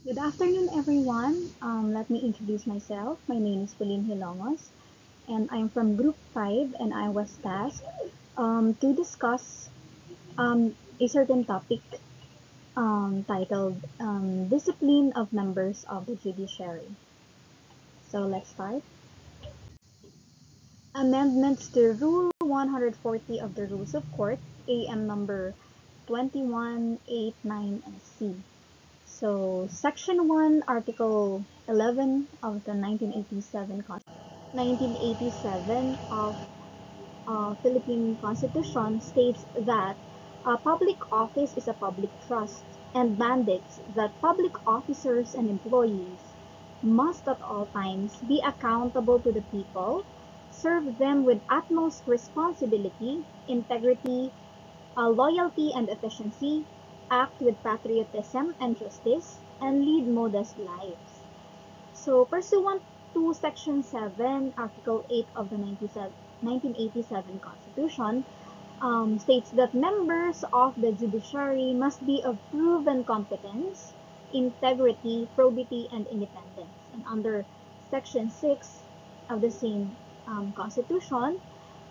Good afternoon, everyone. Let me introduce myself. My name is Pauline Hilongos, and I'm from Group 5, and I was tasked to discuss a certain topic titled Discipline of Members of the Judiciary. So let's start. Amendments to Rule 140 of the Rules of Court, AM number 2189 and C. So, Section 1, Article 11 of the 1987 of Philippine Constitution states that a public office is a public trust and mandates that public officers and employees must at all times be accountable to the people, serve them with utmost responsibility, integrity, loyalty and efficiency, act with patriotism and justice, and lead modest lives. So, pursuant to Section 7, Article 8 of the 1987 Constitution, states that members of the judiciary must be of proven competence, integrity, probity, and independence. And under Section 6 of the same Constitution,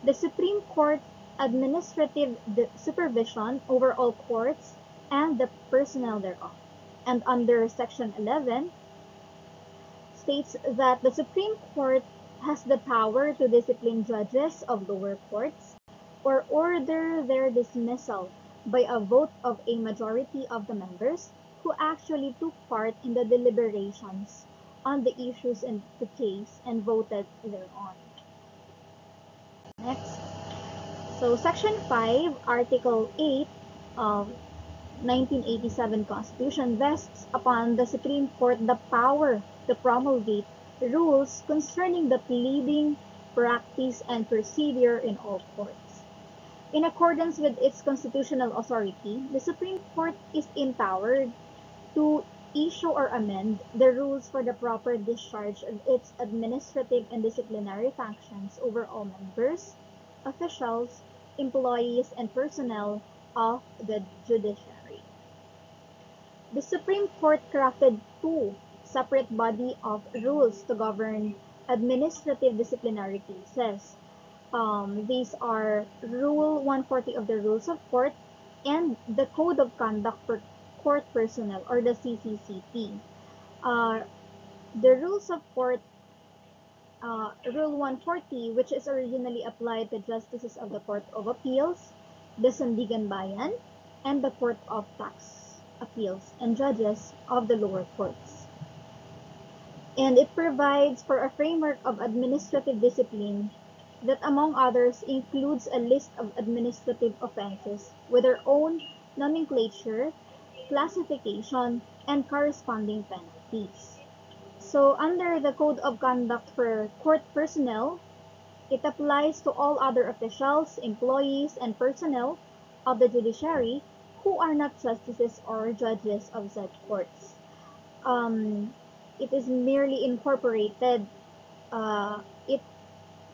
the Supreme Court administrative supervision over all courts and the personnel thereof. And under Section 11 states that the Supreme Court has the power to discipline judges of lower courts or order their dismissal by a vote of a majority of the members who actually took part in the deliberations on the issues in the case and voted thereon. Next. So Section 5, Article 8 of 1987 Constitution vests upon the Supreme Court the power to promulgate rules concerning the pleading, practice, and procedure in all courts. In accordance with its constitutional authority, the Supreme Court is empowered to issue or amend the rules for the proper discharge of its administrative and disciplinary functions over all members, officials, employees, and personnel of the judiciary. The Supreme Court crafted two separate body of rules to govern administrative disciplinary cases. These are Rule 140 of the Rules of Court and the Code of Conduct for Court Personnel, or the CCCP. Uh, the Rules of Court, Rule 140, which is originally applied to justices of the Court of Appeals, the Sandigan Bayan, and the Court of Tax Appeals, and judges of the lower courts. And it provides for a framework of administrative discipline that, among others, includes a list of administrative offenses with their own nomenclature, classification, and corresponding penalties. So, under the Code of Conduct for Court Personnel, it applies to all other officials, employees, and personnel of the judiciary who are not justices or judges of said courts. Um, it is merely it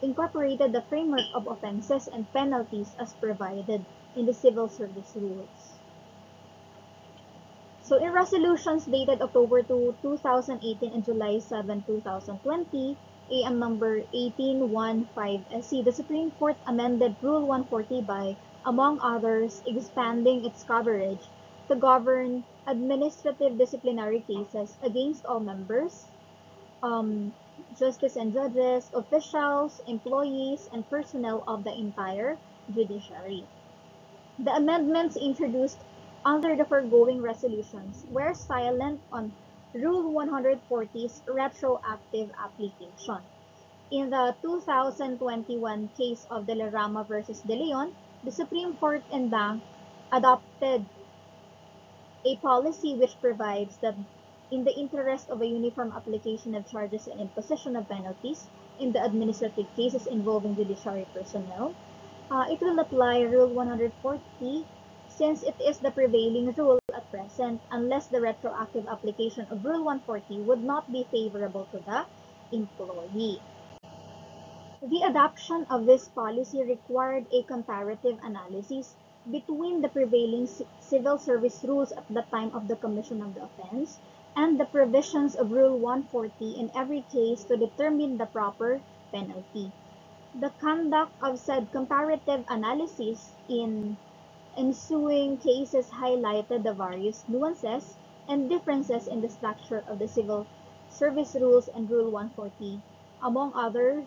incorporated the framework of offenses and penalties as provided in the civil service rules. So in resolutions dated October 2, 2018 and July 7, 2020, AM number 1815 SC, the Supreme Court amended Rule 140 by, among others, expanding its coverage to govern administrative disciplinary cases against all members, um, justice and judges, officials, employees, and personnel of the entire judiciary. The amendments introduced under the foregoing resolutions were silent on Rule 140's retroactive application. In the 2021 case of De La Rama versus De Leon, the Supreme Court and Bank adopted a policy which provides that in the interest of a uniform application of charges and imposition of penalties in the administrative cases involving judiciary personnel, it will apply Rule 140 since it is the prevailing rule at present unless the retroactive application of Rule 140 would not be favorable to the employee. The adoption of this policy required a comparative analysis between the prevailing civil service rules at the time of the commission of the offense and the provisions of Rule 140 in every case to determine the proper penalty. The conduct of said comparative analysis in ensuing cases highlighted the various nuances and differences in the structure of the civil service rules and Rule 140. Among others,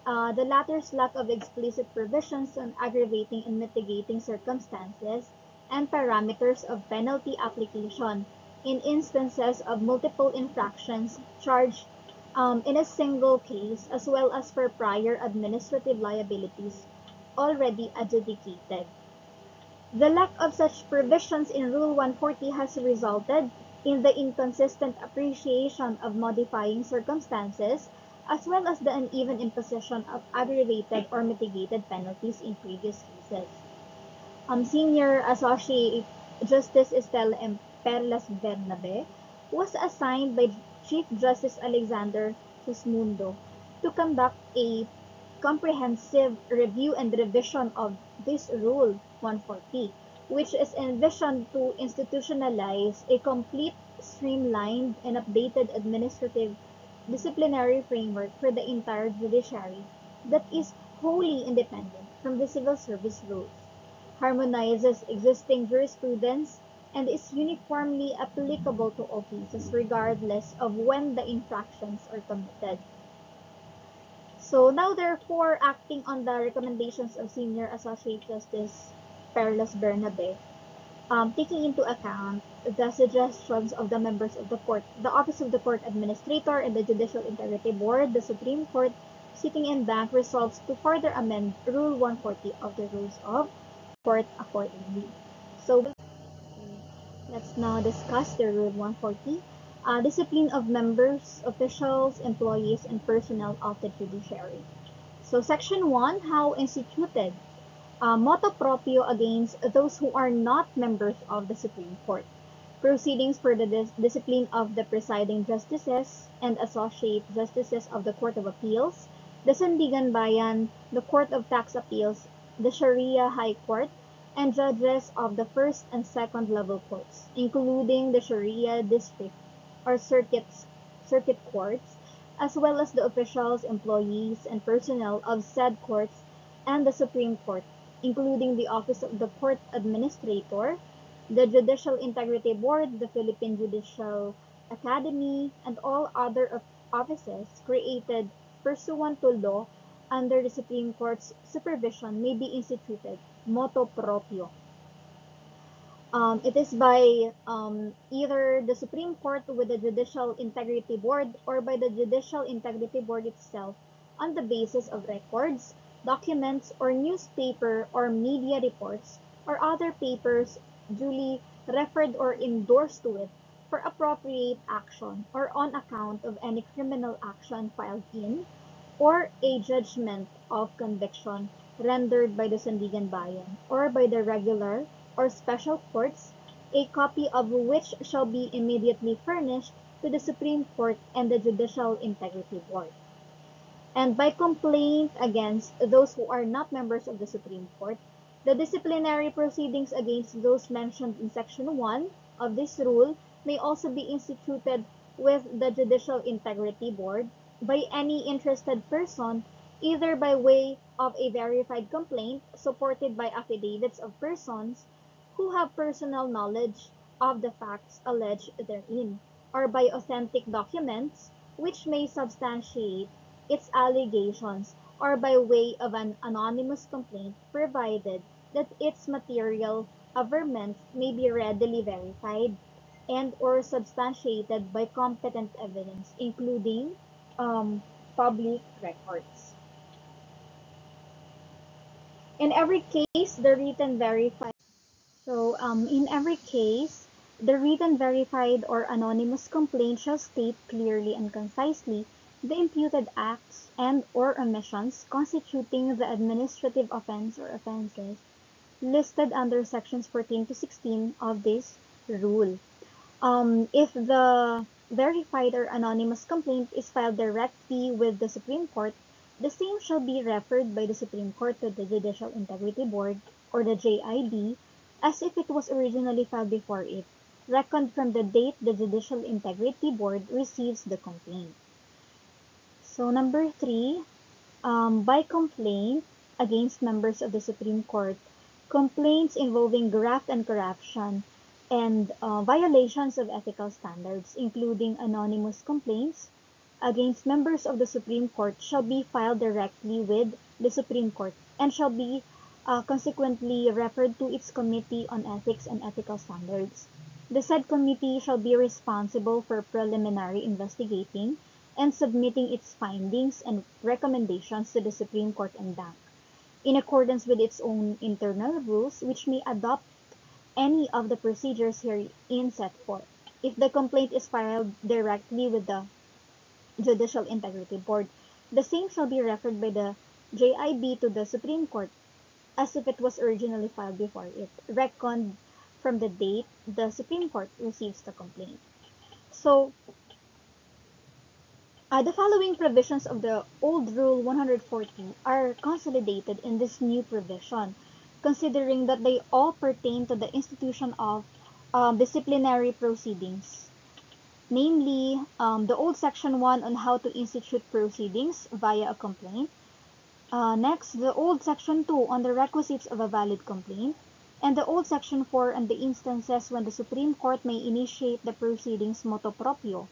the latter's lack of explicit provisions on aggravating and mitigating circumstances and parameters of penalty application in instances of multiple infractions charged in a single case, as well as for prior administrative liabilities already adjudicated. The lack of such provisions in Rule 140 has resulted in the inconsistent appreciation of modifying circumstances, as well as the uneven imposition of aggravated or mitigated penalties in previous cases. Senior Associate Justice Estelle M. Perlas Bernabe was assigned by Chief Justice Alexander Sismundo to conduct a comprehensive review and revision of this Rule 140, which is envisioned to institutionalize a complete, streamlined, and updated administrative disciplinary framework for the entire judiciary that is wholly independent from the civil service rules, harmonizes existing jurisprudence, and is uniformly applicable to all cases regardless of when the infractions are committed. So now, therefore, acting on the recommendations of Senior Associate Justice Perlas Bernabe, taking into account the suggestions of the members of the court, the Office of the Court Administrator, and the Judicial Integrity Board, the Supreme Court, sitting in bank, resolves to further amend Rule 140 of the Rules of Court accordingly. So let's now discuss the Rule 140. Discipline of members, officials, employees, and personnel of the judiciary. So Section 1, how instituted. Motu proprio against those who are not members of the Supreme Court. Proceedings for the discipline of the presiding justices and associate justices of the Court of Appeals, the Sandigan Bayan, the Court of Tax Appeals, the Sharia High Court, and judges of the first and second level courts, including the Sharia district or circuit courts, as well as the officials, employees, and personnel of said courts and the Supreme Court, including the Office of the Court Administrator, the Judicial Integrity Board, the Philippine Judicial Academy, and all other offices created pursuant to law under the Supreme Court's supervision may be instituted motu proprio. It is by either the Supreme Court with the Judicial Integrity Board or by the Judicial Integrity Board itself on the basis of records, documents, or newspaper or media reports or other papers duly referred or endorsed to it for appropriate action or on account of any criminal action filed in or a judgment of conviction rendered by the Sandigan Bayan or by the regular or special courts, a copy of which shall be immediately furnished to the Supreme Court and the Judicial Integrity Board. And by complaint against those who are not members of the Supreme Court, the disciplinary proceedings against those mentioned in Section 1 of this rule may also be instituted with the Judicial Integrity Board by any interested person, either by way of a verified complaint supported by affidavits of persons who have personal knowledge of the facts alleged therein, or by authentic documents which may substantiate its allegations, or by way of an anonymous complaint, provided that its material averments may be readily verified and or substantiated by competent evidence, including public records. In every case, the written verified. So, in every case, the written verified or anonymous complaint shall state clearly and concisely the imputed acts and or omissions constituting the administrative offense or offenses listed under sections 14 to 16 of this rule. If the verified or anonymous complaint is filed directly with the Supreme Court, the same shall be referred by the Supreme Court to the Judicial Integrity Board or the JIB as if it was originally filed before it, reckoned from the date the Judicial Integrity Board receives the complaint. So number 3, by complaint against members of the Supreme Court, complaints involving graft and corruption and violations of ethical standards, including anonymous complaints against members of the Supreme Court, shall be filed directly with the Supreme Court and shall be consequently referred to its Committee on Ethics and Ethical Standards. The said committee shall be responsible for preliminary investigating and submitting its findings and recommendations to the Supreme Court en banc, in accordance with its own internal rules, which may adopt any of the procedures herein set forth. If the complaint is filed directly with the Judicial Integrity Board, the same shall be referred by the JIB to the Supreme Court as if it was originally filed before it, reckoned from the date the Supreme Court receives the complaint. So, the following provisions of the old Rule 140 are consolidated in this new provision, considering that they all pertain to the institution of disciplinary proceedings. Namely, the old Section 1 on how to institute proceedings via a complaint. Next, the old Section 2 on the requisites of a valid complaint. And the old Section 4 on the instances when the Supreme Court may initiate the proceedings motu proprio.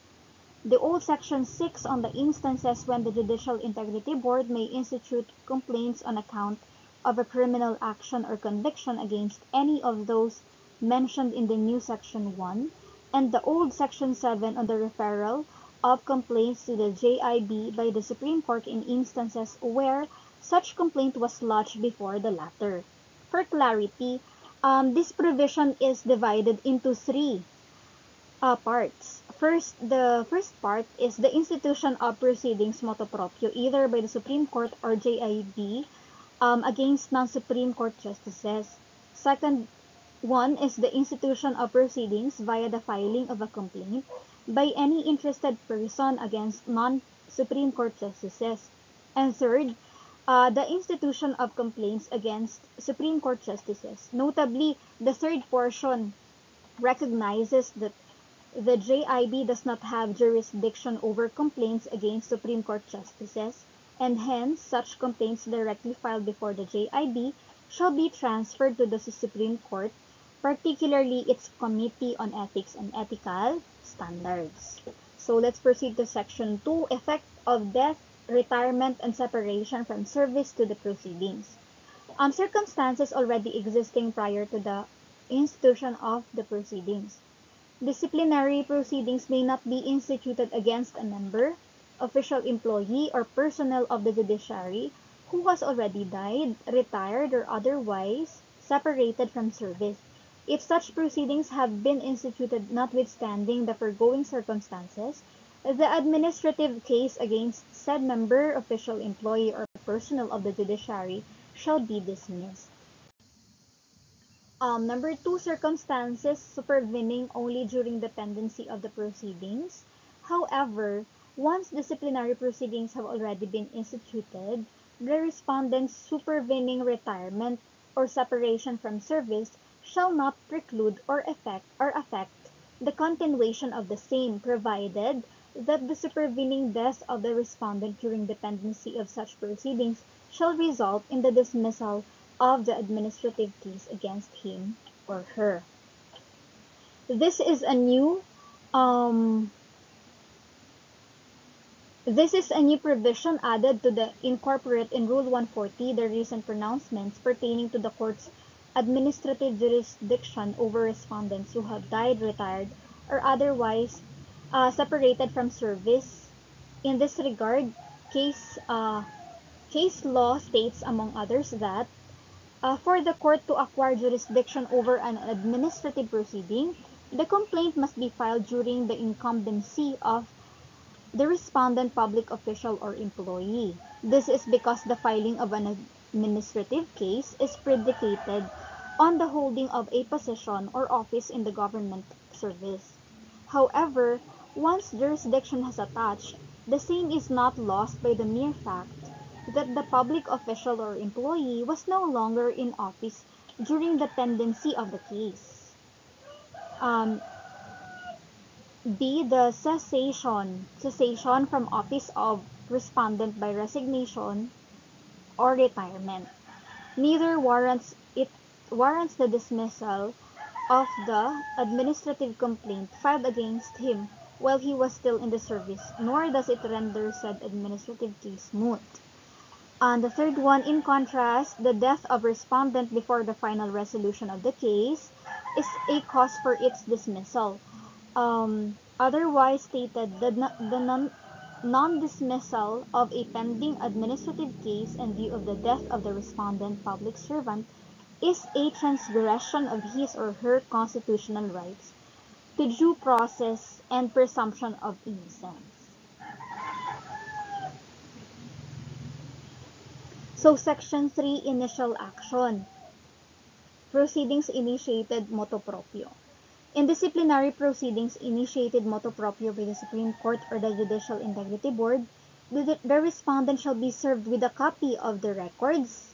The old Section 6 on the instances when the Judicial Integrity Board may institute complaints on account of a criminal action or conviction against any of those mentioned in the new Section 1, and the old Section 7 on the referral of complaints to the JIB by the Supreme Court in instances where such complaint was lodged before the latter. For clarity, this provision is divided into three parts. The first part is the institution of proceedings motu proprio, either by the Supreme Court or JIB, against non-Supreme Court justices. Second one is the institution of proceedings via the filing of a complaint by any interested person against non-Supreme Court justices. And third, the institution of complaints against Supreme Court justices. Notably, the third portion recognizes that the JIB does not have jurisdiction over complaints against Supreme Court justices, and hence such complaints directly filed before the JIB shall be transferred to the Supreme Court, particularly its Committee on Ethics and Ethical Standards. So let's proceed to Section 2, Effect of Death, Retirement, and Separation from Service to the Proceedings. Circumstances already existing prior to the institution of the proceedings. Disciplinary proceedings may not be instituted against a member, official employee, or personnel of the judiciary who has already died, retired, or otherwise separated from service, if such proceedings have been instituted notwithstanding the foregoing circumstances. The administrative case against said member, official employee, or personnel of the judiciary shall be dismissed. Number 2, circumstances supervening only during the pendency of the proceedings. However, once disciplinary proceedings have already been instituted, the respondent's supervening retirement or separation from service shall not preclude or affect the continuation of the same, provided that the supervening death of the respondent during the pendency of such proceedings shall result in the dismissal of the administrative case against him or her. This is a new um, provision added to the incorporate in Rule 140, the recent pronouncements pertaining to the court's administrative jurisdiction over respondents who have died, retired, or otherwise separated from service. In this regard, case law states, among others, that for the court to acquire jurisdiction over an administrative proceeding, the complaint must be filed during the incumbency of the respondent public official or employee. This is because the filing of an administrative case is predicated on the holding of a position or office in the government service. However, once jurisdiction has attached, the same is not lost by the mere fact that the public official or employee was no longer in office during the pendency of the case. B. The cessation from office of respondent by resignation or retirement. Neither warrants the dismissal of the administrative complaint filed against him while he was still in the service, nor does it render said administrative case moot. And the third one, in contrast, the death of respondent before the final resolution of the case is a cause for its dismissal. Otherwise stated, the non-dismissal of a pending administrative case in view of the death of the respondent public servant is a transgression of his or her constitutional rights to due process and presumption of innocence. So Section 3, Initial Action. Proceedings initiated motu proprio. In disciplinary proceedings initiated motu proprio by the Supreme Court or the Judicial Integrity Board, the respondent shall be served with a copy of the records,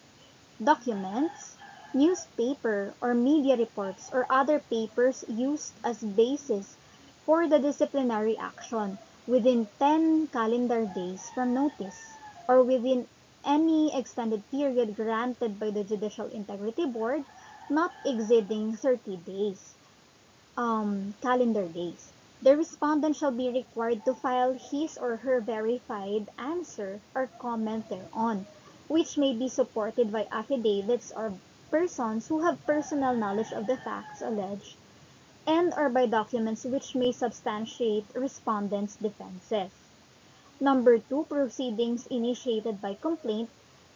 documents, newspaper or media reports or other papers used as basis for the disciplinary action within 10 calendar days from notice or within any extended period granted by the Judicial Integrity Board not exceeding 30 days, calendar days. The respondent shall be required to file his or her verified answer or comment thereon, which may be supported by affidavits or persons who have personal knowledge of the facts alleged, and or by documents which may substantiate respondent's defenses. Number 2, proceedings initiated by complaint.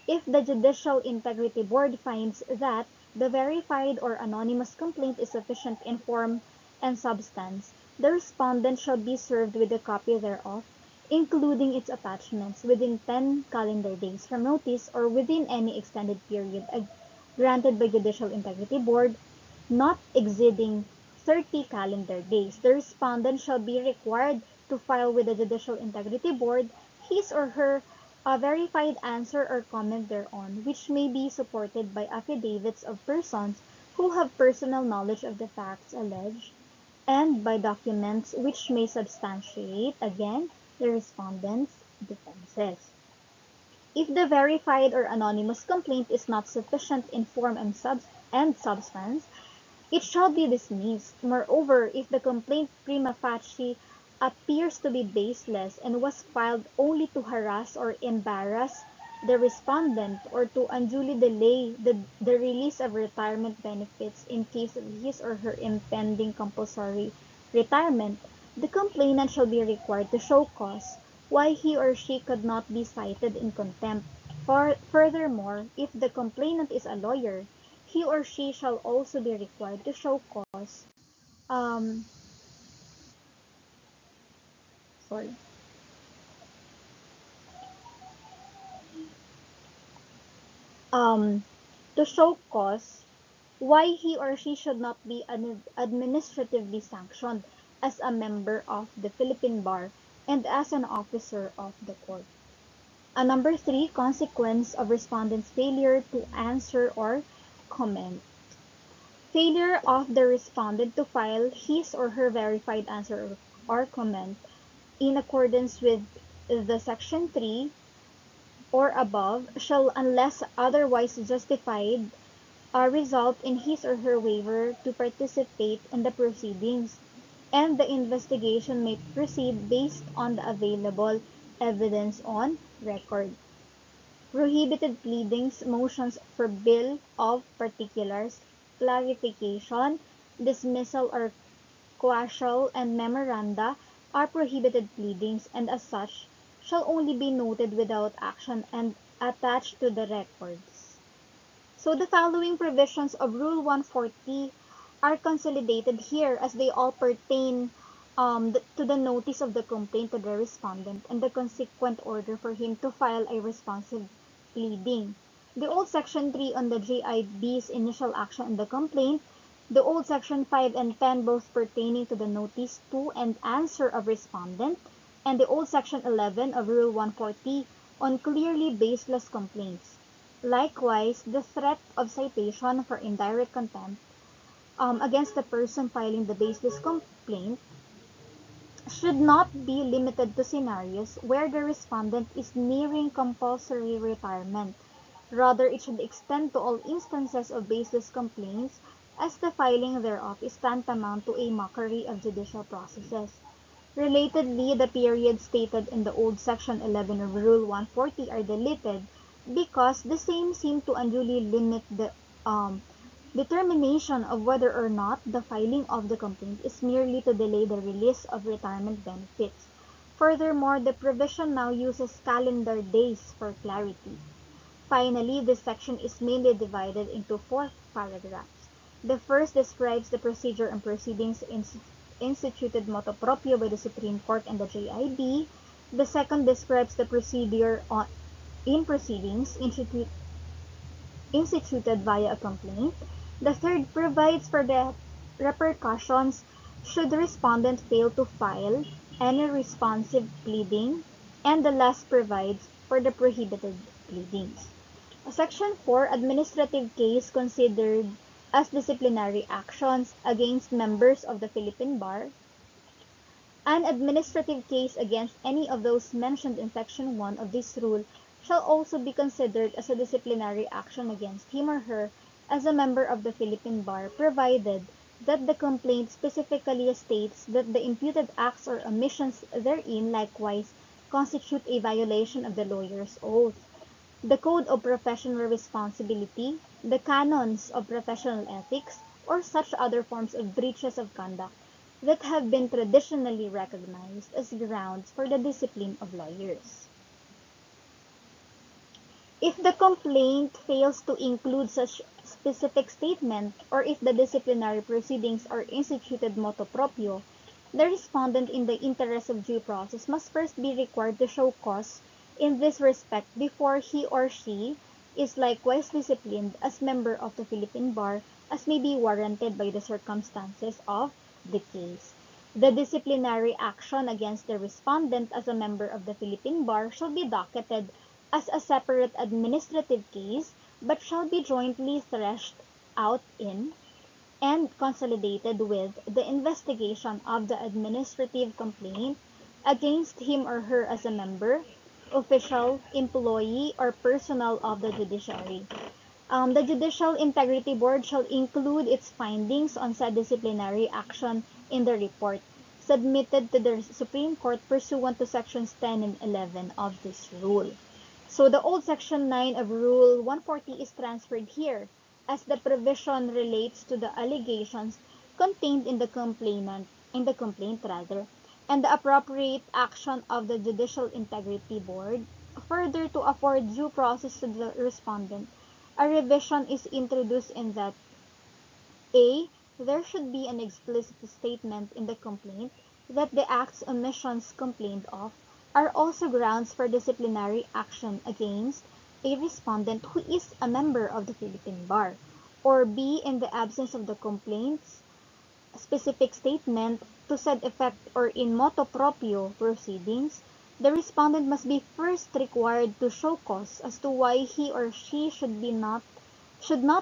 If the Judicial Integrity Board finds that the verified or anonymous complaint is sufficient in form and substance, the respondent shall be served with a copy thereof, including its attachments, within 10 calendar days from notice or within any extended period granted by Judicial Integrity Board, not exceeding 30 calendar days. The respondent shall be required to file with the Judicial Integrity Board his or her verified answer or comment thereon, which may be supported by affidavits of persons who have personal knowledge of the facts alleged, and by documents which may substantiate, again, the respondent's defenses. If the verified or anonymous complaint is not sufficient in form and substance, it shall be dismissed. Moreover, if the complaint prima facie appears to be baseless and was filed only to harass or embarrass the respondent or to unduly delay the release of retirement benefits in case of his or her impending compulsory retirement, the complainant shall be required to show cause why he or she could not be cited in contempt. Furthermore, if the complainant is a lawyer, he or she shall also be required to show cause um, sorry, um, to show cause why he or she should not be administratively sanctioned as a member of the Philippine Bar and as an officer of the court. Number 3, consequence of respondent's failure to answer or comment. Failure of the respondent to file his or her verified answer or comment in accordance with the Section 3 or above shall, unless otherwise justified, result in his or her waiver to participate in the proceedings, and the investigation may proceed based on the available evidence on record. Prohibited pleadings, motions for bill of particulars, clarification, dismissal or quashal, and memoranda are prohibited pleadings, and as such shall only be noted without action and attached to the records. So the following provisions of Rule 140 are consolidated here as they all pertain to the notice of the complaint to the respondent and the consequent order for him to file a responsive pleading. The old Section 3 on the JIB's initial action on the complaint, the old Section 5 and 10 both pertaining to the notice to and answer of respondent, and the old Section 11 of Rule 140 on clearly baseless complaints. Likewise, the threat of citation for indirect contempt against the person filing the baseless complaint should not be limited to scenarios where the respondent is nearing compulsory retirement. Rather, it should extend to all instances of baseless complaints, as the filing thereof is tantamount to a mockery of judicial processes. Relatedly, the periods stated in the old Section 11 of Rule 140 are deleted because the same seem to unduly limit the determination of whether or not the filing of the complaint is merely to delay the release of retirement benefits. Furthermore, the provision now uses calendar days for clarity. Finally, this section is mainly divided into four paragraphs. The first describes the procedure and proceedings instituted motu proprio by the Supreme Court and the JIB. The second describes the procedure in proceedings instituted via a complaint. The third provides for the repercussions should the respondent fail to file any responsive pleading, and the last provides for the prohibited pleadings. Section 4, administrative case considered as disciplinary actions against members of the Philippine Bar. An administrative case against any of those mentioned in Section 1 of this rule shall also be considered as a disciplinary action against him or her as a member of the Philippine Bar, provided that the complaint specifically states that the imputed acts or omissions therein likewise constitute a violation of the lawyer's oath, the code of professional responsibility, the canons of professional ethics, or such other forms of breaches of conduct that have been traditionally recognized as grounds for the discipline of lawyers. If the complaint fails to include such specific statement, or if the disciplinary proceedings are instituted motu proprio, the respondent in the interest of due process must first be required to show cause in this respect before he or she is likewise disciplined as member of the Philippine Bar, as may be warranted by the circumstances of the case. The disciplinary action against the respondent as a member of the Philippine Bar shall be docketed as a separate administrative case, but shall be jointly threshed out in and consolidated with the investigation of the administrative complaint against him or her as a member, official, employee, or personnel of the judiciary. The Judicial Integrity Board shall include its findings on said disciplinary action in the report submitted to the Supreme Court pursuant to Sections 10 and 11 of this rule. So the old Section 9 of Rule 140 is transferred here, as the provision relates to the allegations contained in the complaint rather, and the appropriate action of the Judicial Integrity Board. Further, to afford due process to the respondent, a revision is introduced in that a. There should be an explicit statement in the complaint that the acts omissions complained of are also grounds for disciplinary action against a respondent who is a member of the Philippine Bar, or b. In the absence of the complaint's specific statement to said effect, or in motu proprio proceedings, the respondent must be first required to show cause as to why he or she should not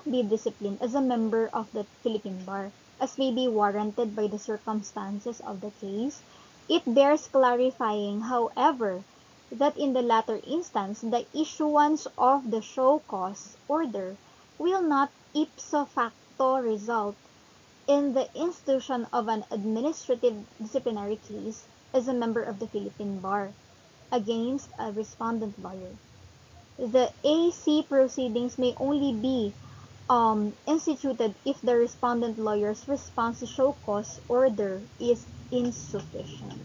be disciplined as a member of the Philippine Bar, as may be warranted by the circumstances of the case. It bears clarifying, however, that in the latter instance, the issuance of the show cause order will not ipso facto result in the institution of an administrative disciplinary case as a member of the Philippine Bar against a respondent lawyer. The AC proceedings may only be instituted if the respondent lawyer's response to show cause order is insufficient.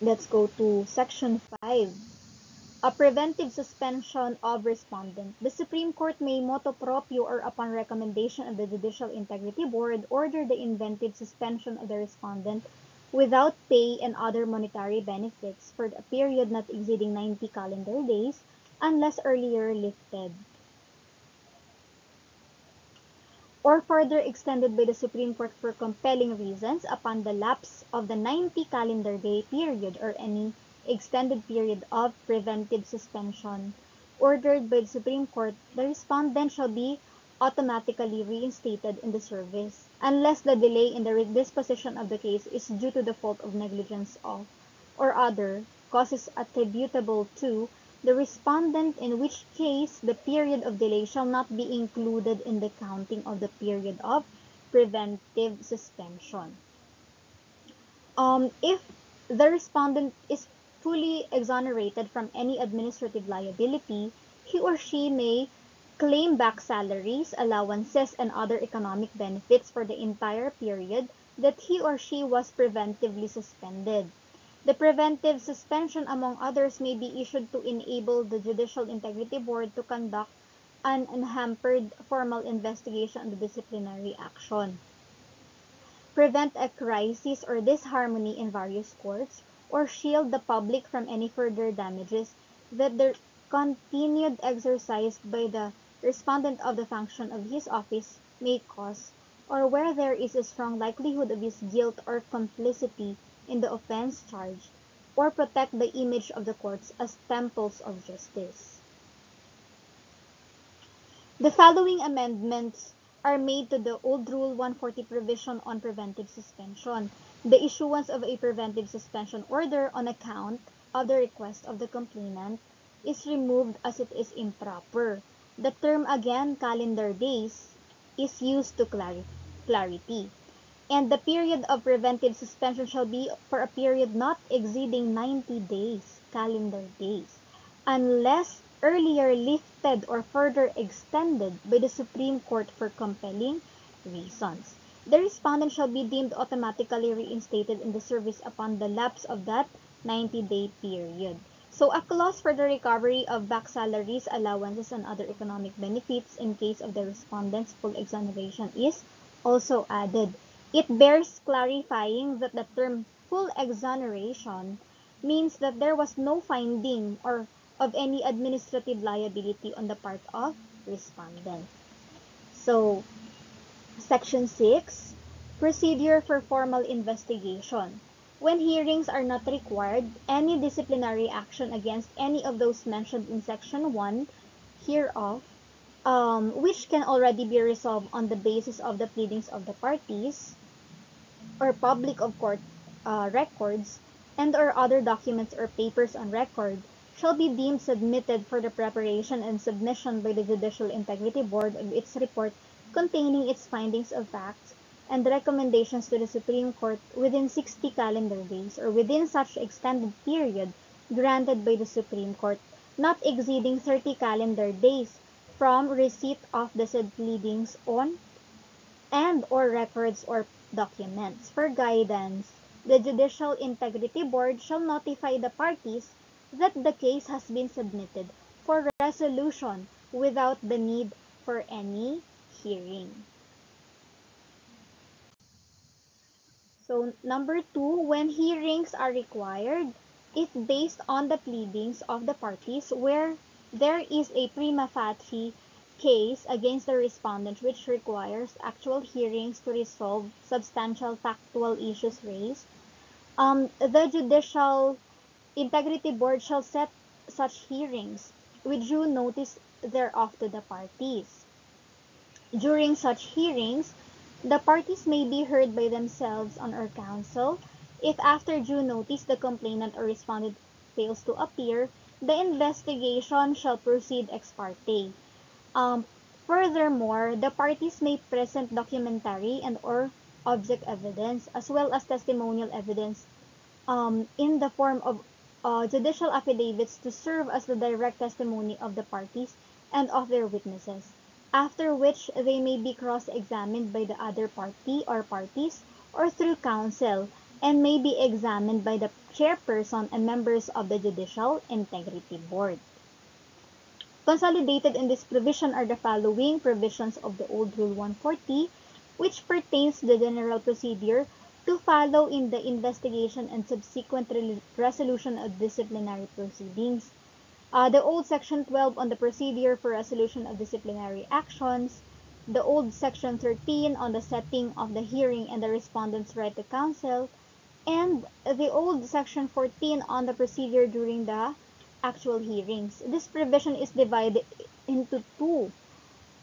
Let's go to Section 5. A preventive suspension of respondent. The Supreme Court may motu proprio or upon recommendation of the Judicial Integrity Board order the inventive suspension of the respondent without pay and other monetary benefits for a period not exceeding 90 calendar days unless earlier lifted, or further extended by the Supreme Court for compelling reasons upon the lapse of the 90 calendar day period or any extended period of preventive suspension ordered by the Supreme Court. The respondent shall be automatically reinstated in the service. unless the delay in the disposition of the case is due to the fault of negligence of or other causes attributable to the respondent, in which case the period of delay shall not be included in the counting of the period of preventive suspension. If the respondent is fully exonerated from any administrative liability, he or she may claim back salaries, allowances, and other economic benefits for the entire period that he or she was preventively suspended. The preventive suspension, among others, may be issued to enable the Judicial Integrity Board to conduct an unhampered formal investigation on the disciplinary action, prevent a crisis or disharmony in various courts, or shield the public from any further damages that the continued exercise by the respondent of the function of his office may cause, or where there is a strong likelihood of his guilt or complicity in the offense charged, or protect the image of the courts as temples of justice. The following amendments are made to the old Rule 140 provision on preventive suspension. The issuance of a preventive suspension order on account of the request of the complainant is removed as it is improper. The term again, calendar days, is used to clarity. And the period of preventive suspension shall be for a period not exceeding 90 days, calendar days, unless earlier lifted or further extended by the Supreme Court for compelling reasons. The respondent shall be deemed automatically reinstated in the service upon the lapse of that 90-day period. So a clause for the recovery of back salaries, allowances, and other economic benefits in case of the respondent's full exoneration is also added. It bears clarifying that the term full exoneration means that there was no finding or of any administrative liability on the part of respondent. So, Section 6, Procedure for Formal Investigation. When hearings are not required, any disciplinary action against any of those mentioned in Section 1 hereof, which can already be resolved on the basis of the pleadings of the parties, or public of court records, and or other documents or papers on record, shall be deemed submitted for the preparation and submission by the Judicial Integrity Board of its report containing its findings of facts and recommendations to the Supreme Court within 60 calendar days or within such extended period granted by the Supreme Court, not exceeding 30 calendar days from receipt of the said pleadings on and or records or documents. For guidance, the Judicial Integrity Board shall notify the parties that the case has been submitted for resolution without the need for any hearing. So, number 2, when hearings are required, if based on the pleadings of the parties where there is a prima facie case against the respondent which requires actual hearings to resolve substantial factual issues raised, the Judicial Integrity Board shall set such hearings with due notice thereof to the parties. During such hearings, the parties may be heard by themselves on or counsel. If after due notice the complainant or respondent fails to appear, the investigation shall proceed ex parte. Um, Furthermore, the parties may present documentary and or object evidence as well as testimonial evidence in the form of judicial affidavits to serve as the direct testimony of the parties and of their witnesses, after which they may be cross-examined by the other party or parties or through counsel, and may be examined by the chairperson and members of the Judicial Integrity Board. Consolidated in this provision are the following provisions of the old Rule 140, which pertains to the general procedure to follow in the investigation and subsequent resolution of disciplinary proceedings. The old Section 12 on the procedure for resolution of disciplinary actions, the old Section 13 on the setting of the hearing and the respondent's right to counsel, and the old Section 14 on the procedure during the actual hearings. This provision is divided into two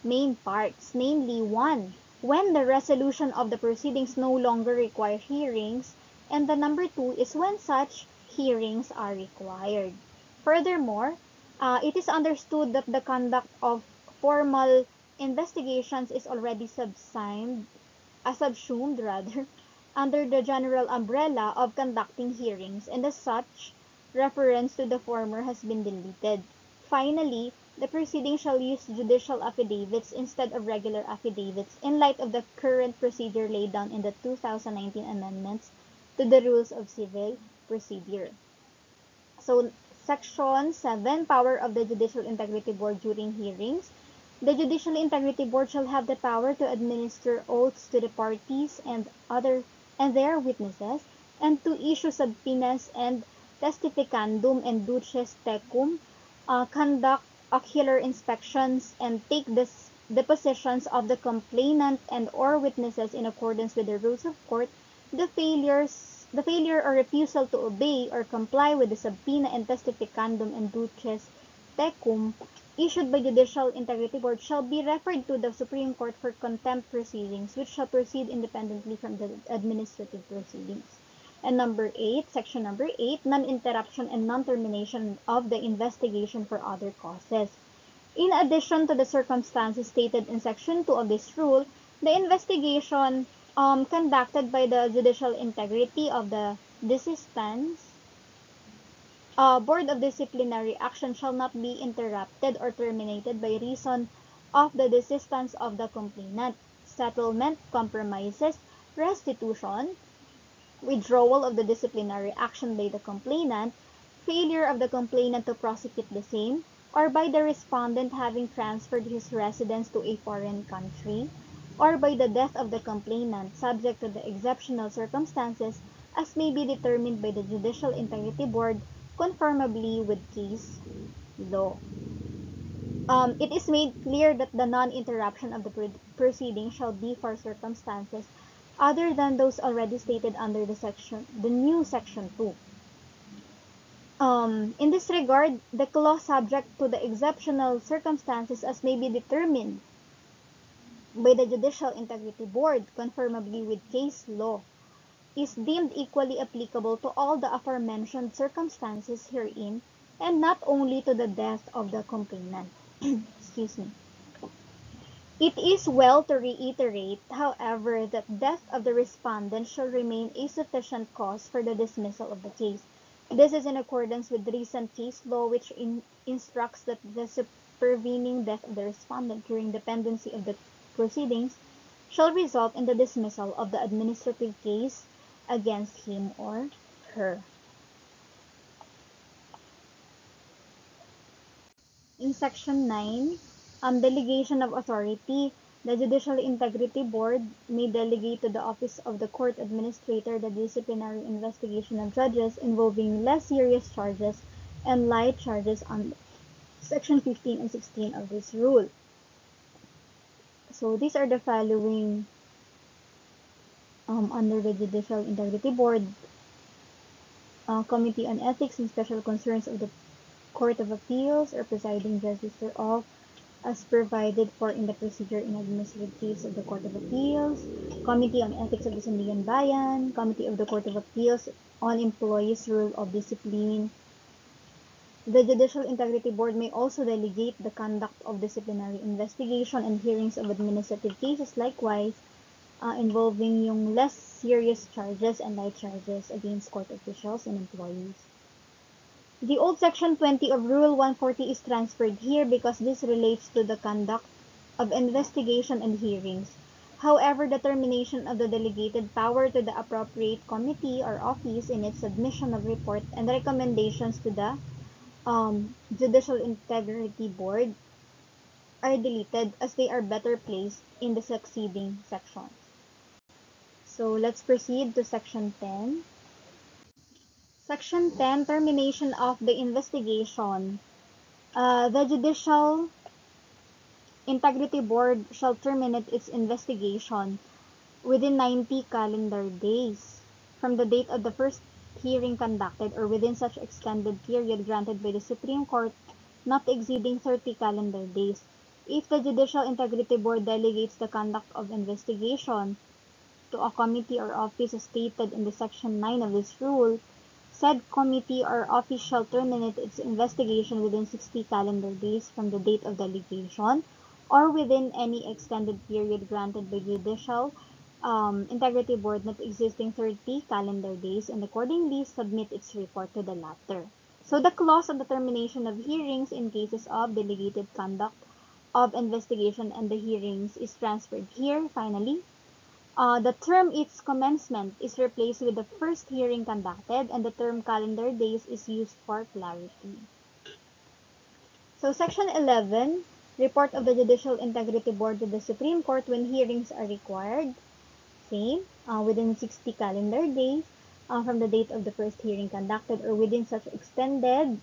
main parts, namely 1, when the resolution of the proceedings no longer require hearings, and the number 2 is when such hearings are required. Furthermore, it is understood that the conduct of formal investigations is already subsumed rather, under the general umbrella of conducting hearings, and as such, reference to the former has been deleted. Finally, the proceeding shall use judicial affidavits instead of regular affidavits in light of the current procedure laid down in the 2019 amendments to the Rules of Civil Procedure. So, Section 7, Power of the Judicial Integrity Board during hearings. The Judicial Integrity Board shall have the power to administer oaths to the parties and their witnesses, and to issue subpoenas and testificandum and duces tecum, conduct ocular inspections, and take depositions of the complainant and or witnesses in accordance with the rules of court. The failure or refusal to obey or comply with the subpoena and testificandum and duces tecum issued by Judicial Integrity Board shall be referred to the Supreme Court for contempt proceedings, which shall proceed independently from the administrative proceedings. And number 8, section number 8, non-interruption and non-termination of the investigation for other causes. In addition to the circumstances stated in section 2 of this rule, the investigation conducted by the judicial integrity of the desistance Board of Disciplinary Action shall not be interrupted or terminated by reason of the desistance of the complainant, settlement, compromises, restitution, withdrawal of the disciplinary action by the complainant, failure of the complainant to prosecute the same, or by the respondent having transferred his residence to a foreign country, or by the death of the complainant, subject to the exceptional circumstances as may be determined by the Judicial Integrity Board conformably with case law. It is made clear that the non-interruption of the proceeding shall be for circumstances other than those already stated under the new section 2. In this regard, the clause subject to the exceptional circumstances as may be determined by the Judicial Integrity Board conformably with case law is deemed equally applicable to all the aforementioned circumstances herein, and not only to the death of the complainant. Excuse me. It is well to reiterate, however, that death of the respondent shall remain a sufficient cause for the dismissal of the case. This is in accordance with recent case law, which instructs that the supervening death of the respondent during the pendency of the proceedings shall result in the dismissal of the administrative case against him or her. In Section 9, delegation of authority, the Judicial Integrity Board may delegate to the Office of the Court Administrator the disciplinary investigation of judges involving less serious charges and light charges on Section 15 and 16 of this rule. So these are the following under the Judicial Integrity Board: Committee on Ethics and Special Concerns of the Court of Appeals or presiding justice thereof, as provided for in the procedure in administrative case of the Court of Appeals, Committee on Ethics of the Sandigan Bayan, Committee of the Court of Appeals on Employees' Rule of Discipline. The Judicial Integrity Board may also delegate the conduct of disciplinary investigation and hearings of administrative cases likewise, involving yung less serious charges and light charges against court officials and employees. The old Section 20 of Rule 140 is transferred here because this relates to the conduct of investigation and hearings. However, the termination of the delegated power to the appropriate committee or office in its submission of report and recommendations to the Judicial Integrity Board are deleted as they are better placed in the succeeding sections. So let's proceed to Section 10. Section 10, termination of the investigation. The Judicial Integrity Board shall terminate its investigation within 90 calendar days from the date of the first hearing conducted or within such extended period granted by the Supreme Court not exceeding 30 calendar days. If the Judicial Integrity Board delegates the conduct of investigation to a committee or office as stated in the Section 9 of this rule, said committee or office shall terminate its investigation within 60 calendar days from the date of delegation or within any extended period granted by Judicial Integrity Board not exceeding 30 calendar days and accordingly submit its report to the latter. So the clause of the termination of hearings in cases of delegated conduct of investigation and the hearings is transferred here finally. The term its commencement is replaced with the first hearing conducted and the term calendar days is used for clarity. So Section 11, report of the Judicial Integrity Board to the Supreme Court when hearings are required. Same, within 60 calendar days from the date of the first hearing conducted or within such extended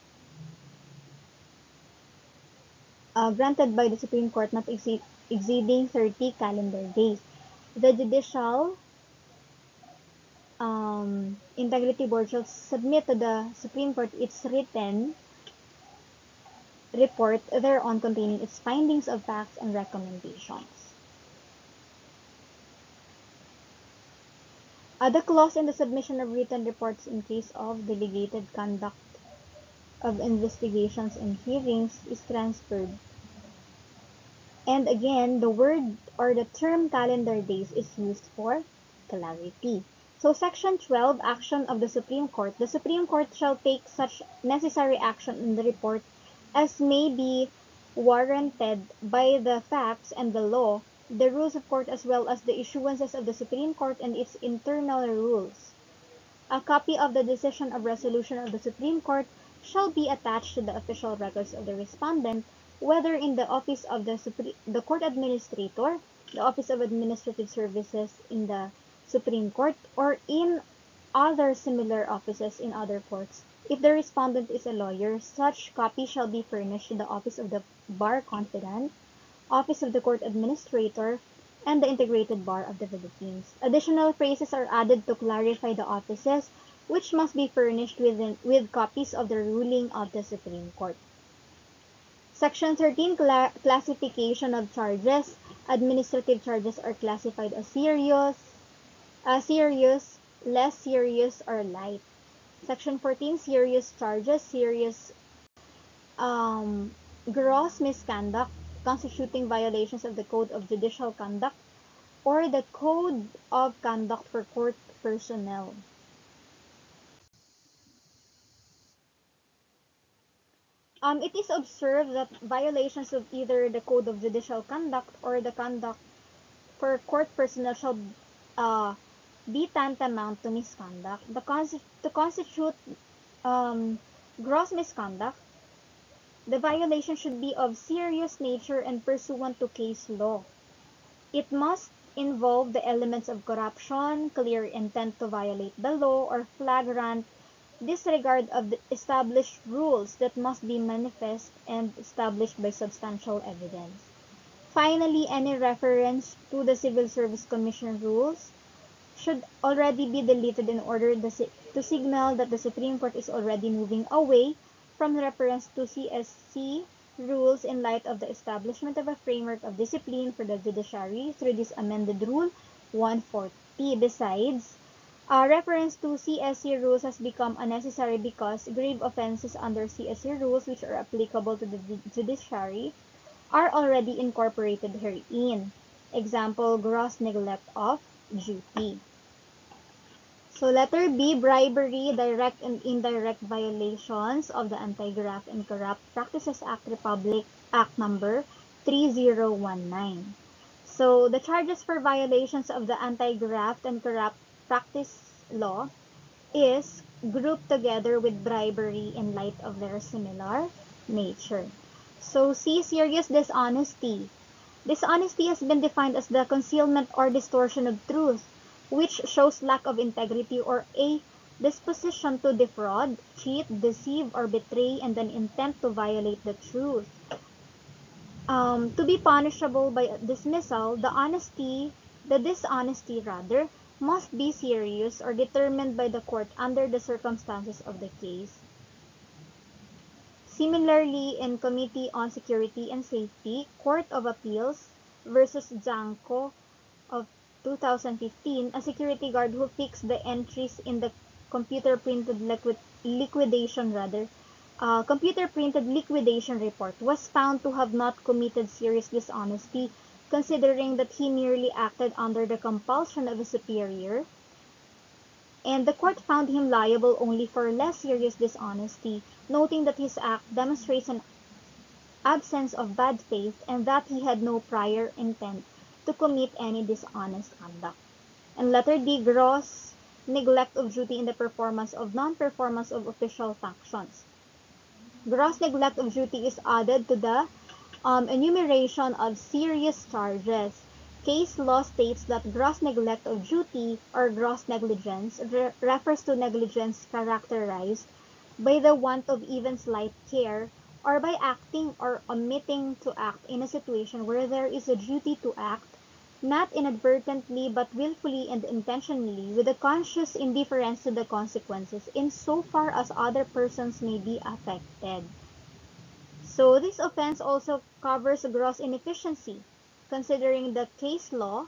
granted by the Supreme Court not exceeding 30 calendar days. The Judicial Integrity Board shall submit to the Supreme Court its written report thereon containing its findings of facts and recommendations. The clause in the submission of written reports in case of delegated conduct of investigations and hearings is transferred. And again, the word or the term calendar days is used for clarity. So Section 12, action of the Supreme Court. The Supreme Court shall take such necessary action in the report as may be warranted by the facts and the law, the rules of court as well as the issuances of the Supreme Court and its internal rules. A copy of the decision of resolution of the Supreme Court shall be attached to the official records of the respondent, whether in the office of the Court Administrator, the Office of Administrative Services in the Supreme Court, or in other similar offices in other courts. If the respondent is a lawyer, such copy shall be furnished to the Office of the Bar Confidant, Office of the Court Administrator, and the Integrated Bar of the Philippines. Additional phrases are added to clarify the offices, which must be furnished with copies of the ruling of the Supreme Court. Section 13, classification of charges. Administrative charges are classified as serious, less serious, or light. Section 14, serious charges. Serious gross misconduct constituting violations of the Code of Judicial Conduct or the Code of Conduct for Court Personnel. It is observed that violations of either the Code of Judicial Conduct or the Conduct for Court Personnel shall be tantamount to misconduct. To constitute gross misconduct, the violation should be of serious nature and pursuant to case law. It must involve the elements of corruption, clear intent to violate the law, or flagrant disregard of the established rules that must be manifest and established by substantial evidence. Finally, any reference to the Civil Service Commission rules should already be deleted in order to signal that the Supreme Court is already moving away from reference to CSC rules in light of the establishment of a framework of discipline for the judiciary through this amended Rule 140. Besides, reference to CSC rules has become unnecessary because grave offenses under CSC rules which are applicable to the judiciary are already incorporated herein. Example, gross neglect of duty. So letter B, bribery, direct and indirect violations of the Anti-Graft and Corrupt Practices Act, Republic Act number 3019. So the charges for violations of the Anti-Graft and Corrupt Practice Law is grouped together with bribery in light of their similar nature. So C, serious dishonesty. Dishonesty has been defined as the concealment or distortion of truth, which shows lack of integrity or a disposition to defraud, cheat, deceive, or betray, and an intent to violate the truth. To be punishable by dismissal, the dishonesty rather, must be serious or determined by the court under the circumstances of the case. Similarly, in Committee on Security and Safety, Court of Appeals versus Janko of 2015, a security guard who fixed the entries in the computer printed liquidation rather computer printed liquidation report was found to have not committed serious dishonesty, considering that he merely acted under the compulsion of a superior, and the court found him liable only for less serious dishonesty, noting that his act demonstrates an absence of bad faith and that he had no prior intent to commit any dishonest conduct. And letter D, gross neglect of duty in the performance of non-performance of official functions. Gross neglect of duty is added to the enumeration of serious charges. Case law states that gross neglect of duty or gross negligence refers to negligence characterized by the want of even slight care or by acting or omitting to act in a situation where there is a duty to act, not inadvertently but willfully and intentionally, with a conscious indifference to the consequences insofar as other persons may be affected. So this offense also covers gross inefficiency, considering the case law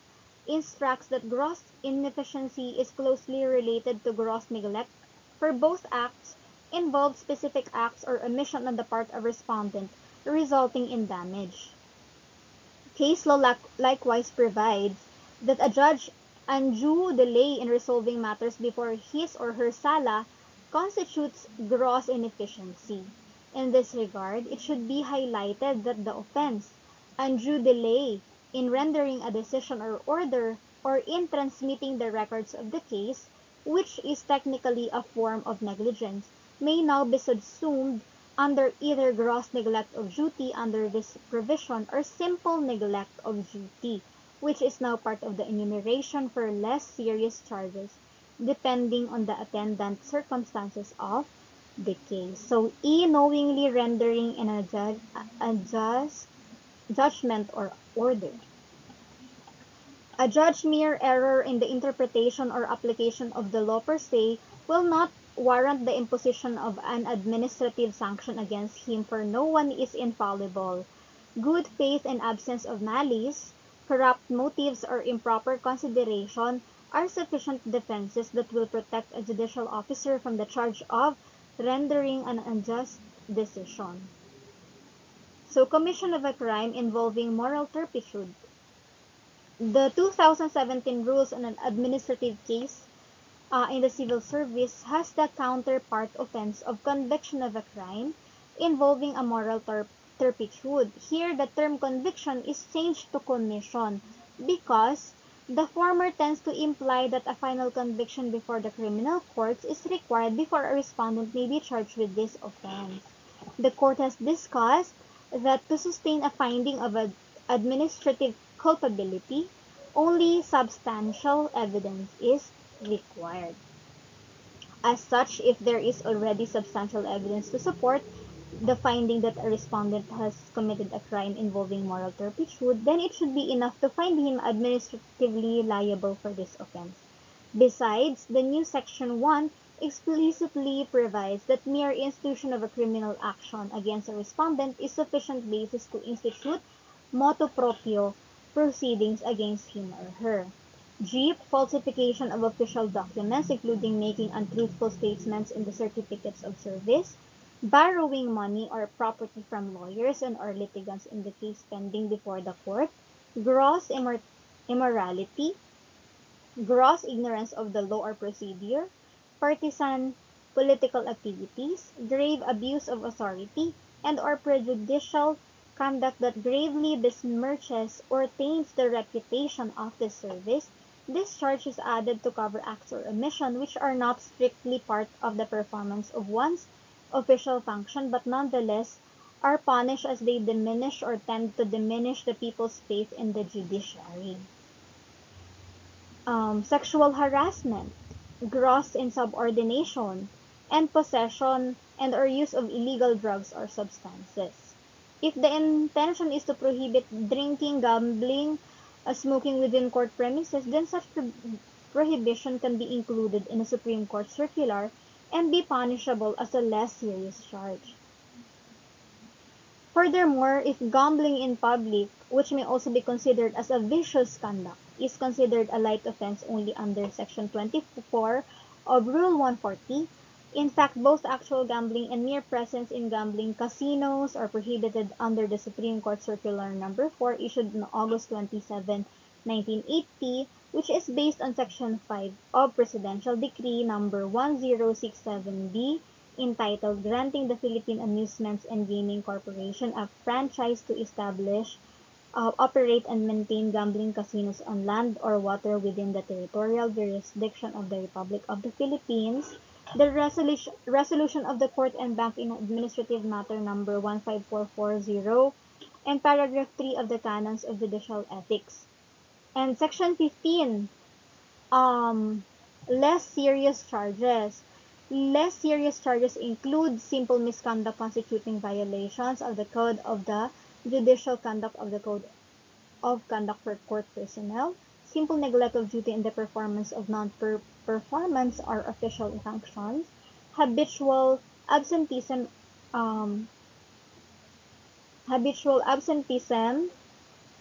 instructs that gross inefficiency is closely related to gross neglect, for both acts involve specific acts or omission on the part of respondent, resulting in damage. Case law likewise provides that a judge undue delay in resolving matters before his or her sala constitutes gross inefficiency. In this regard, it should be highlighted that the offense, undue delay in rendering a decision or order or in transmitting the records of the case, which is technically a form of negligence, may now be subsumed under either gross neglect of duty under this provision or simple neglect of duty, which is now part of the enumeration for less serious charges, depending on the attendant circumstances of the case. So, E, knowingly rendering an adjust judgment or order. A judge's mere error in the interpretation or application of the law per se will not warrant the imposition of an administrative sanction against him, for no one is infallible. Good faith and absence of malice, corrupt motives, or improper consideration are sufficient defenses that will protect a judicial officer from the charge of rendering an unjust decision. So, commission of a crime involving moral turpitude. The 2017 rules on an administrative case in the civil service has the counterpart offense of conviction of a crime involving a moral turpitude. Here, the term conviction is changed to commission because the former tends to imply that a final conviction before the criminal courts is required before a respondent may be charged with this offense. The court has discussed that to sustain a finding of administrative culpability, only substantial evidence is required. As such, if there is already substantial evidence to support the finding that a respondent has committed a crime involving moral turpitude, then it should be enough to find him administratively liable for this offense. Besides, the new Section 1 explicitly provides that mere institution of a criminal action against a respondent is sufficient basis to institute motu proprio proceedings against him or her. G. Falsification of official documents, including making untruthful statements in the certificates of service, borrowing money or property from lawyers and or litigants in the case pending before the court, gross immorality, gross ignorance of the law or procedure, partisan political activities, grave abuse of authority, and or prejudicial conduct that gravely besmirches or taints the reputation of the service. This charge is added to cover acts or omission which are not strictly part of the performance of one's official function but nonetheless are punished as they diminish or tend to diminish the people's faith in the judiciary. Sexual harassment, gross insubordination, and possession and or use of illegal drugs or substances. If the intention is to prohibit drinking, gambling, smoking within court premises, then such prohibition can be included in a Supreme Court circular and be punishable as a less serious charge. Furthermore, if gambling in public, which may also be considered as a vicious conduct, is considered a light offense only under Section 24 of Rule 140, in fact, both actual gambling and mere presence in gambling casinos are prohibited under the Supreme Court Circular Number 4 issued on August 27, 1980, which is based on Section 5 of Presidential Decree Number 1067B, entitled Granting the Philippine Amusements and Gaming Corporation a franchise to establish, operate, and maintain gambling casinos on land or water within the territorial jurisdiction of the Republic of the Philippines. The resolution of the Court and Bank in Administrative Matter Number 15440, and Paragraph 3 of the Canons of Judicial Ethics. And Section 15, less serious charges. Less serious charges include simple misconduct constituting violations of the Code of the Judicial Conduct of the Code of Conduct for Court Personnel, simple neglect of duty in the performance of non-performance or official functions, habitual absenteeism,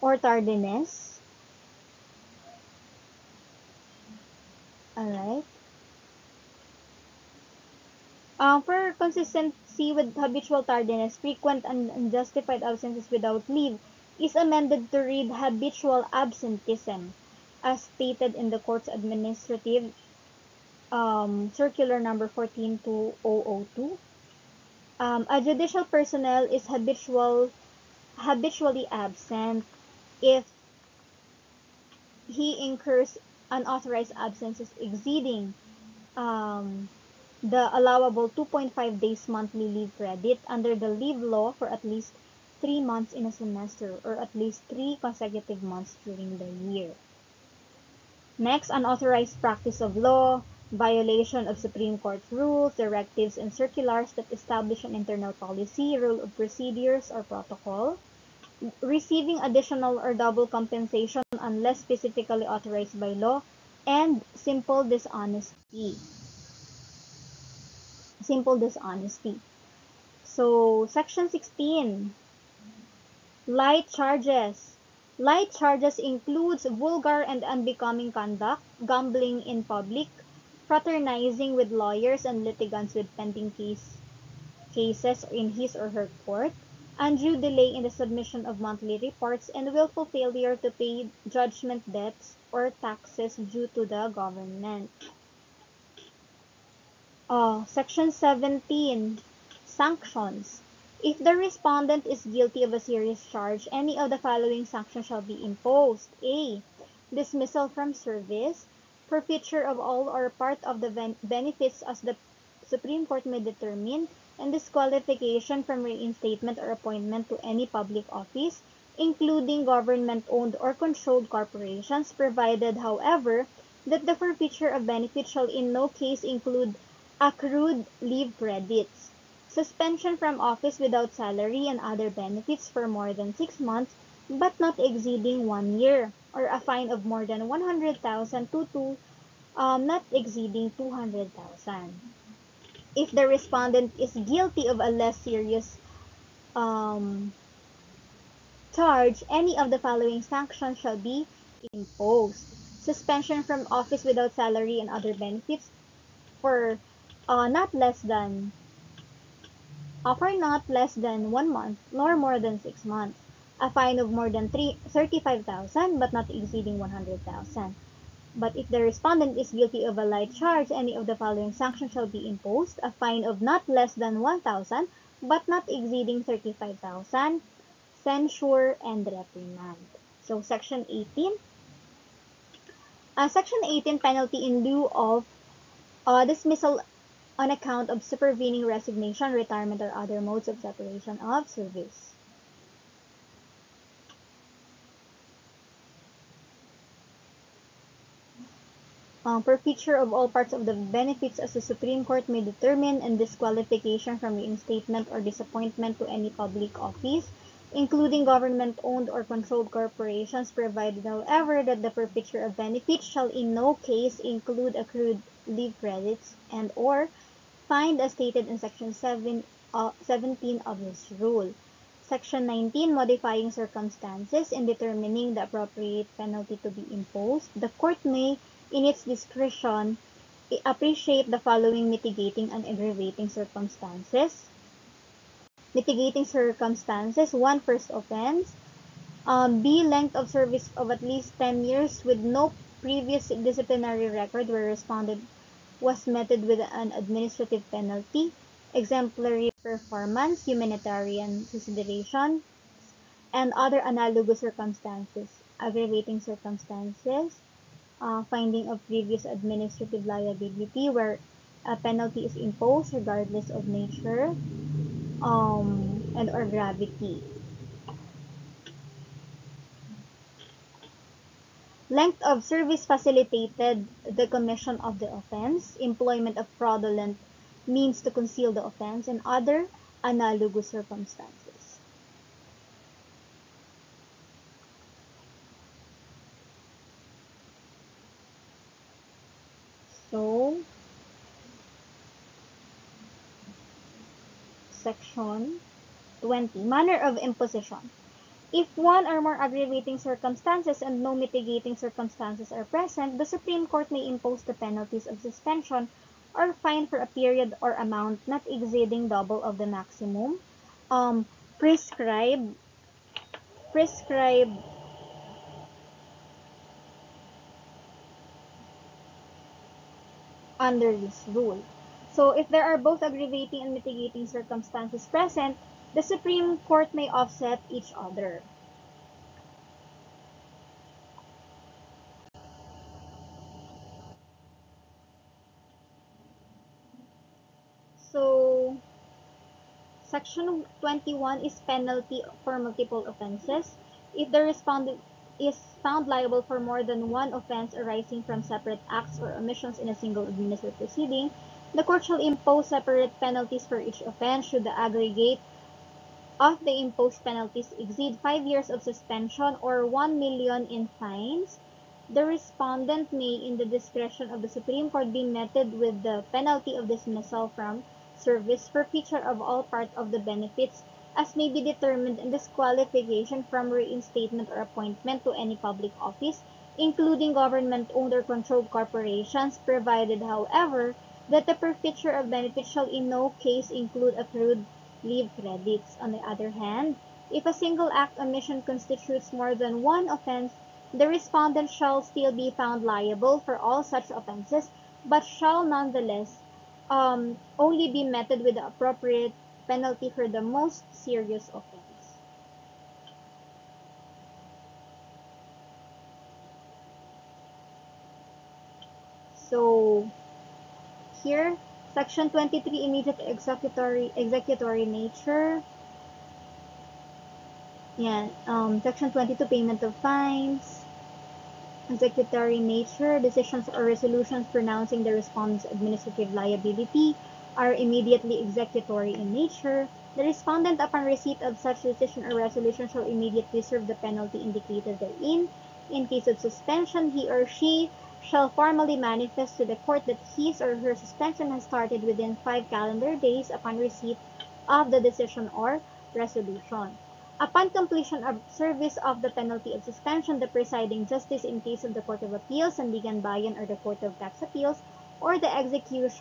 or tardiness. Alright. For consistency with habitual tardiness, frequent and unjustified absences without leave is amended to read habitual absenteeism, as stated in the Court's Administrative Circular Number 14-2002. A judicial personnel is habitually absent if he incurs unauthorized absences exceeding the allowable 2.5 days monthly leave credit under the leave law for at least 3 months in a semester or at least 3 consecutive months during the year. Next, unauthorized practice of law, violation of Supreme Court rules, directives, and circulars that establish an internal policy, rule of procedures, or protocol, receiving additional or double compensation unless specifically authorized by law, and simple dishonesty. So, Section 16, light charges. Light charges includes vulgar and unbecoming conduct, gambling in public, fraternizing with lawyers and litigants with pending cases in his or her court, undue delay in the submission of monthly reports, and willful failure to pay judgment debts or taxes due to the government. Section 17, sanctions. If the respondent is guilty of a serious charge, any of the following sanctions shall be imposed. A. Dismissal from service, forfeiture of all or part of the benefits as the Supreme Court may determine, and disqualification from reinstatement or appointment to any public office, including government-owned or controlled corporations, provided, however, that the forfeiture of benefits shall in no case include accrued leave credits, suspension from office without salary and other benefits for more than 6 months but not exceeding 1 year, or a fine of more than 100,000 to not exceeding 200,000. If the respondent is guilty of a less serious charge, any of the following sanctions shall be imposed. Suspension from office without salary and other benefits for not less than 1 month nor more than 6 months. A fine of more than 35,000 but not exceeding 100,000. But if the respondent is guilty of a light charge, any of the following sanctions shall be imposed: a fine of not less than 1,000 but not exceeding 35,000, censure, and reprimand. So, Section 18. Section 18, penalty in lieu of dismissal on account of supervening resignation, retirement, or other modes of separation of service. Forfeiture of all parts of the benefits as the Supreme Court may determine, and disqualification from reinstatement or disappointment to any public office, including government-owned or controlled corporations, provided, however, that the forfeiture of benefits shall in no case include accrued leave credits and or fined as stated in Section 17 of this rule. Section 19, modifying circumstances. In determining the appropriate penalty to be imposed, the court may, in its discretion, appreciate the following mitigating and aggravating circumstances. Mitigating circumstances: 1. First offense. B. Length of service of at least 10 years with no previous disciplinary record where respondent was meted with an administrative penalty. Exemplary performance, humanitarian consideration, and other analogous circumstances. Aggravating circumstances: finding of previous administrative liability where a penalty is imposed regardless of nature and or gravity. Length of service facilitated the commission of the offense, employment of fraudulent means to conceal the offense, and other analogous circumstances. So, section 20, manner of imposition. If one or more aggravating circumstances and no mitigating circumstances are present, the Supreme Court may impose the penalties of suspension or fine for a period or amount not exceeding double of the maximum um, prescribed prescribed under this rule. So if there are both aggravating and mitigating circumstances present, the Supreme Court may offset each other. So Section 21 is penalty for multiple offenses. If the respondent is found liable for more than one offense arising from separate acts or omissions in a single administrative proceeding, the court shall impose separate penalties for each offense should the aggregate of the imposed penalties exceed 5 years of suspension or 1 million in fines. The respondent may, in the discretion of the Supreme Court, be meted with the penalty of dismissal from service, forfeiture of all part of the benefits as may be determined, and disqualification from reinstatement or appointment to any public office, including government-owned or controlled corporations, provided, however, that the forfeiture of benefits shall in no case include accrued leave credits. On the other hand, if a single act omission constitutes more than one offense, the respondent shall still be found liable for all such offenses, but shall nonetheless only be meted with the appropriate penalty for the most serious offense. So here, Section 23, immediate executory nature. Yeah, Section 22, payment of fines. Executory nature, decisions or resolutions pronouncing the respondent's administrative liability are immediately executory in nature. The respondent, upon receipt of such decision or resolution, shall immediately serve the penalty indicated therein. In case of suspension, he or she shall formally manifest to the court that his or her suspension has started within 5 calendar days upon receipt of the decision or resolution. Upon completion of service of the penalty of suspension, the presiding justice in case of the Court of Appeals, Sandigan Bayan, or the Court of Tax Appeals, or the executive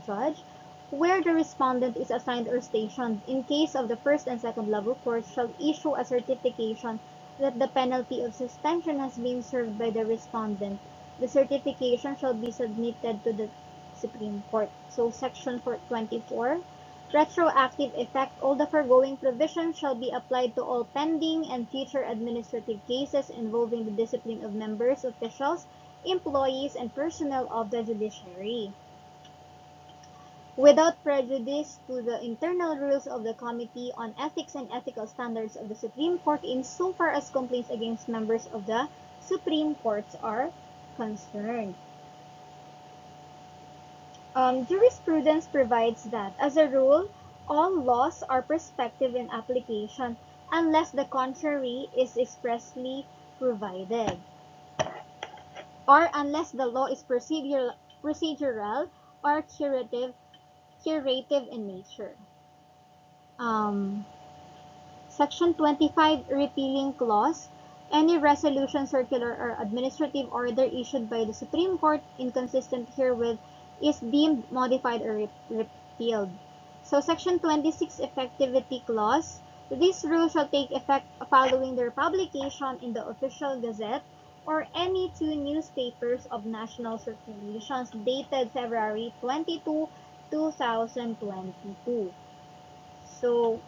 judge, where the respondent is assigned or stationed in case of the first and second level courts, shall issue a certification that the penalty of suspension has been served by the respondent. The certification shall be submitted to the Supreme Court. So Section 24, retroactive effect. All the foregoing provisions shall be applied to all pending and future administrative cases involving the discipline of members, officials, employees, and personnel of the judiciary, without prejudice to the internal rules of the Committee on Ethics and Ethical Standards of the Supreme Court insofar as complaints against members of the Supreme Courts are concerned. Jurisprudence provides that, as a rule, all laws are prospective in application unless the contrary is expressly provided, or unless the law is procedural or curative curative in nature. Um, Section 25, repealing clause. Any resolution, circular, or administrative order issued by the Supreme Court inconsistent herewith is deemed modified or repealed. So, Section 26, effectivity clause. This rule shall take effect following their publication in the official gazette or any two newspapers of national circulations dated February 22, 2022. So,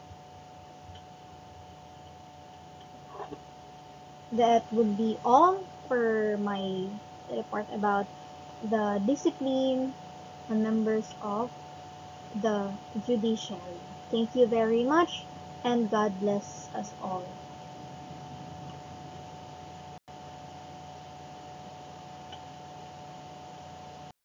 that would be all for my report about the discipline and members of the judiciary. Thank you very much, and God bless us all.